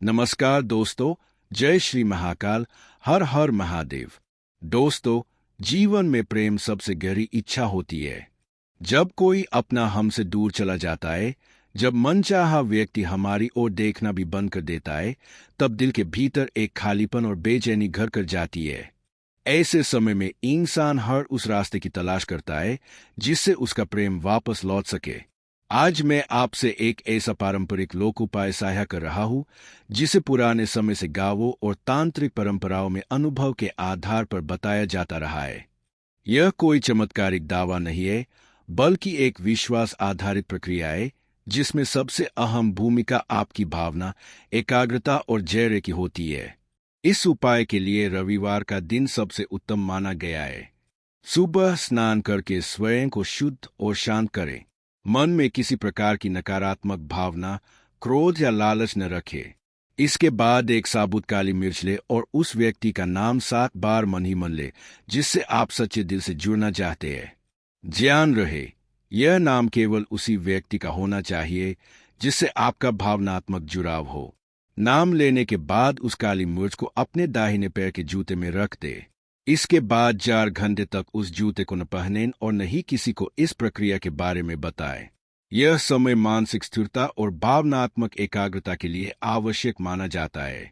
नमस्कार दोस्तों, जय श्री महाकाल, हर हर महादेव। दोस्तों, जीवन में प्रेम सबसे गहरी इच्छा होती है। जब कोई अपना हमसे दूर चला जाता है, जब मनचाहा व्यक्ति हमारी ओर देखना भी बंद कर देता है, तब दिल के भीतर एक खालीपन और बेचैनी घर कर जाती है। ऐसे समय में इंसान हर उस रास्ते की तलाश करता है जिससे उसका प्रेम वापस लौट सके। आज मैं आपसे एक ऐसा पारंपरिक लोक उपाय साझा कर रहा हूं जिसे पुराने समय से गांवों और तांत्रिक परंपराओं में अनुभव के आधार पर बताया जाता रहा है। यह कोई चमत्कारिक दावा नहीं है, बल्कि एक विश्वास आधारित प्रक्रिया है जिसमें सबसे अहम भूमिका आपकी भावना, एकाग्रता और धैर्य की होती है। इस उपाय के लिए रविवार का दिन सबसे उत्तम माना गया है। सुबह स्नान करके स्वयं को शुद्ध और शांत करें। मन में किसी प्रकार की नकारात्मक भावना, क्रोध या लालच न रखें। इसके बाद एक साबुत काली मिर्च ले और उस व्यक्ति का नाम 7 बार मन ही मन ले जिससे आप सच्चे दिल से जुड़ना चाहते हैं। ध्यान रहे, यह नाम केवल उसी व्यक्ति का होना चाहिए जिससे आपका भावनात्मक जुड़ाव हो। नाम लेने के बाद उस काली मिर्च को अपने दाहिने पैर के जूते में रख दे। इसके बाद 4 घंटे तक उस जूते को न पहनें और न ही किसी को इस प्रक्रिया के बारे में बताएं। यह समय मानसिक स्थिरता और भावनात्मक एकाग्रता के लिए आवश्यक माना जाता है।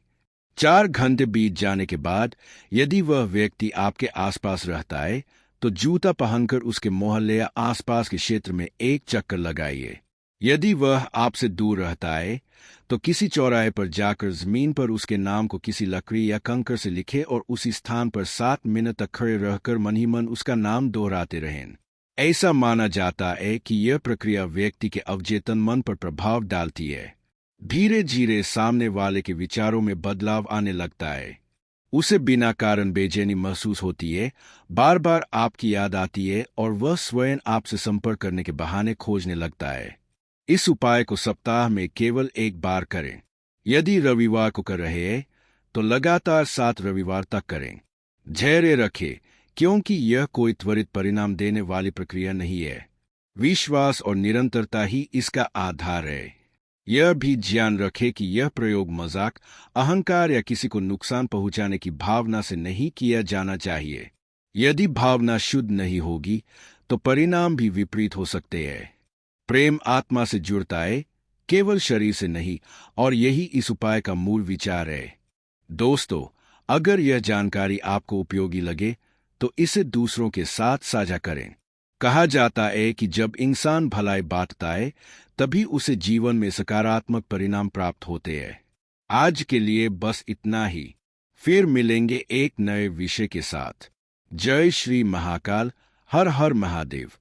4 घंटे बीत जाने के बाद यदि वह व्यक्ति आपके आसपास रहता है तो जूता पहनकर उसके मोहल्ले या आसपास के क्षेत्र में एक चक्कर लगाइए। यदि वह आपसे दूर रहता है तो किसी चौराहे पर जाकर जमीन पर उसके नाम को किसी लकड़ी या कंकर से लिखे और उसी स्थान पर 7 मिनट तक खड़े रहकर मन ही मन उसका नाम दोहराते रहें। ऐसा माना जाता है कि यह प्रक्रिया व्यक्ति के अवचेतन मन पर प्रभाव डालती है। धीरे धीरे सामने वाले के विचारों में बदलाव आने लगता है। उसे बिना कारण बेचैनी महसूस होती है, बार बार आपकी याद आती है और वह स्वयं आपसे संपर्क करने के बहाने खोजने लगता है। इस उपाय को सप्ताह में केवल एक बार करें। यदि रविवार को कर रहे हैं तो लगातार 7 रविवार तक करें। धैर्य रखें, क्योंकि यह कोई त्वरित परिणाम देने वाली प्रक्रिया नहीं है। विश्वास और निरंतरता ही इसका आधार है। यह भी ध्यान रखें कि यह प्रयोग मजाक, अहंकार या किसी को नुकसान पहुंचाने की भावना से नहीं किया जाना चाहिए। यदि भावना शुद्ध नहीं होगी तो परिणाम भी विपरीत हो सकते हैं। प्रेम आत्मा से जुड़ता है, केवल शरीर से नहीं, और यही इस उपाय का मूल विचार है। दोस्तों, अगर यह जानकारी आपको उपयोगी लगे तो इसे दूसरों के साथ साझा करें। कहा जाता है कि जब इंसान भलाई बांटता है तभी उसे जीवन में सकारात्मक परिणाम प्राप्त होते हैं। आज के लिए बस इतना ही। फिर मिलेंगे एक नए विषय के साथ। जय श्री महाकाल, हर हर महादेव।